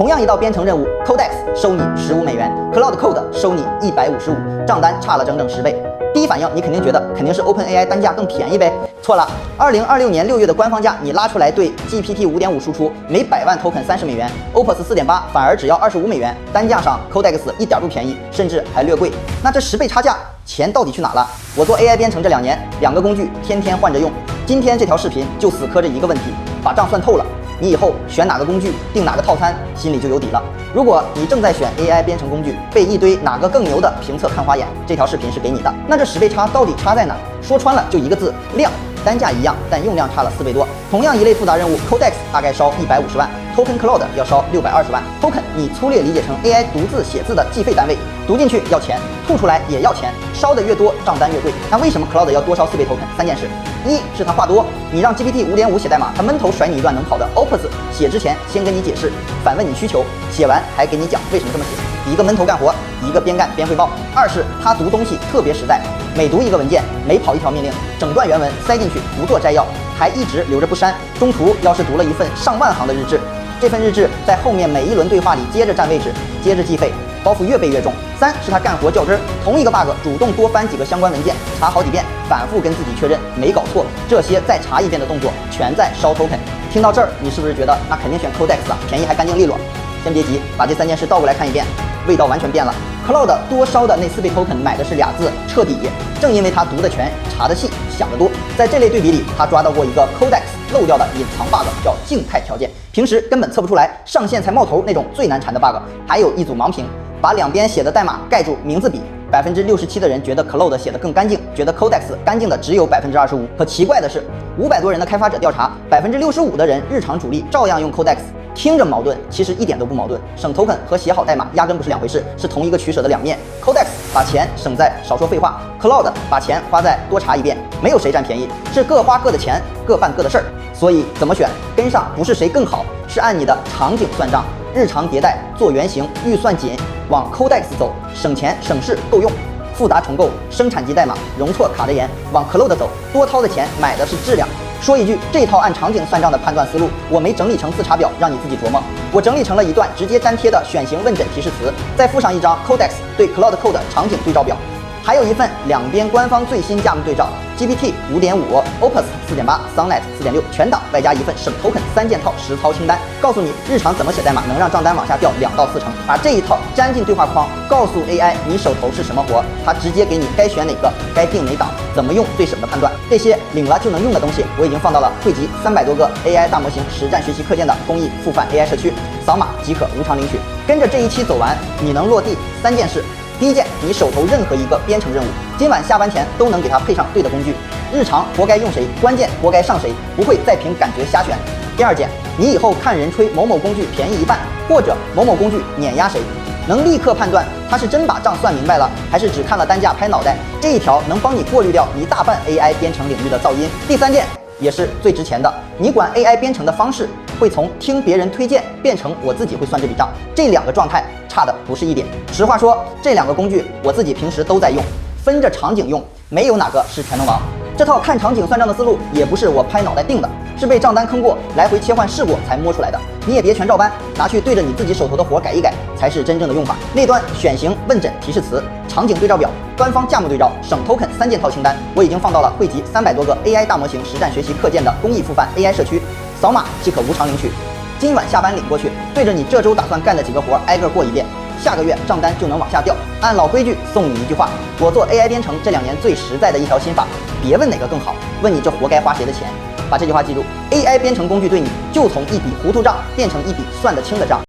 同样一道编程任务 ，Codex 收你15美元 ，Cloud Code 收你155，账单差了整整10倍。第一反应，你肯定觉得肯定是 OpenAI 单价更便宜呗？错了，2026年6月的官方价你拉出来对 GPT 5.5输出，每100万 token30美元 ，Opus 4.8反而只要25美元，单价上 Codex 一点不便宜，甚至还略贵。那这10倍差价，钱到底去哪了？我做 AI 编程这2年，2个工具天天换着用，今天这条视频就死磕着一个问题，把账算透了。你以后选哪个工具，定哪个套餐，心里就有底了。如果你正在选 AI 编程工具，被一堆哪个更牛的评测看花眼，这条视频是给你的。那这10倍差到底差在哪？说穿了就一个字：量。单价一样，但用量差了4倍多。同样一类复杂任务 ，Codex 大概烧150万 ，Token Cloud 要烧620万。Token 你粗略理解成 AI 独自写字的计费单位，读进去要钱，吐出来也要钱，烧的越多，账单越贵。那为什么 Cloud 要多烧4倍 Token？3件事：一是它话多，你让 GPT 5.5写代码，它闷头甩你一段能跑的 Opus， 写之前先跟你解释，反问你需求，写完还给你讲为什么这么写。一个闷头干活，一个边干边汇报。二是他读东西特别实在，每读一个文件，每跑一条命令，整段原文塞进去，不做摘要，还一直留着不删。中途要是读了一份上万行的日志，这份日志在后面每一轮对话里接着占位置，接着计费，包袱越背越重。三是他干活较真儿，同一个 bug 主动多翻几个相关文件，查好几遍，反复跟自己确认没搞错，这些再查一遍的动作全在烧 token。听到这儿，你是不是觉得那肯定选 Codex 啊，便宜还干净利落？先别急，把这3件事倒过来看一遍，味道完全变了。Cloud 多烧的那4倍 token 买的是俩字：彻底。正因为他读的全，查的细，想得多。在这类对比里，他抓到过一个 Codex 漏掉的隐藏 bug， 叫静态条件，平时根本测不出来，上线才冒头那种最难缠的 bug。还有一组盲评，把两边写的代码盖住名字比。67%的人觉得 Cloud 写的更干净，觉得 Codex 干净的只有25%。可奇怪的是，500多人的开发者调查，65%的人日常主力照样用 Codex。听着矛盾，其实一点都不矛盾。省 token 和写好代码压根不是两回事，是同一个取舍的两面。Codex 把钱省在少说废话 ，Cloud 把钱花在多查一遍，没有谁占便宜，是各花各的钱，各办各的事儿。所以怎么选，跟上不是谁更好，是按你的场景算账。日常迭代做原型，预算紧，往 Codex 走，省钱省事够用。复杂重构，生产级代码，容错卡着严，往 Cloud 走，多掏的钱买的是质量。说一句，这套按场景算账的判断思路，我没整理成自查表，让你自己琢磨。我整理成了一段直接粘贴的选型问诊提示词，再附上一张 Codex 对 Cloud Code 场景对照表，还有一份两边官方最新价目对照 ，GPT 5.5、Opus 4.8、Sonnet 4.6全档，外加一份省 token3件套实操清单，告诉你日常怎么写代码能让账单往下掉2到4成。把这一套粘进对话框，告诉 AI 你手头是什么活，它直接给你该选哪个，该定哪档，怎么用最省的判断。这些领了就能用的东西，我已经放到了汇集300多个 AI 大模型实战学习课件的公益付费 AI 社区，扫码即可无偿领取。跟着这一期走完，你能落地3件事。第一件，你手头任何一个编程任务，今晚下班前都能给它配上对的工具，日常活该用谁，关键活该上谁，不会再凭感觉瞎选。第二件，你以后看人吹某某工具便宜1半，或者某某工具碾压谁，能立刻判断他是真把账算明白了，还是只看了单价拍脑袋。这一条能帮你过滤掉一大半 AI 编程领域的噪音。第三件，也是最值钱的，你管 AI 编程的方式会从听别人推荐变成我自己会算这笔账，这2个状态差的不是一点。实话说，这2个工具我自己平时都在用，分着场景用，没有哪个是全能王。这套看场景算账的思路也不是我拍脑袋定的，是被账单坑过，来回切换试过才摸出来的。你也别全照搬，拿去对着你自己手头的活改一改，才是真正的用法。那段选型问诊提示词、场景对照表、官方价目对照、省 token 3件套清单，我已经放到了汇集300多个 AI 大模型实战学习课件的公益付费 AI 社区，扫码即可无偿领取。今晚下班领过去，对着你这周打算干的几个活挨个过一遍，下个月账单就能往下掉。按老规矩送你一句话，我做 AI 编程这2年最实在的一条心法，别问哪个更好，问你这活该花谁的钱。把这句话记住， AI 编程工具对你就从一笔糊涂账变成一笔算得清的账。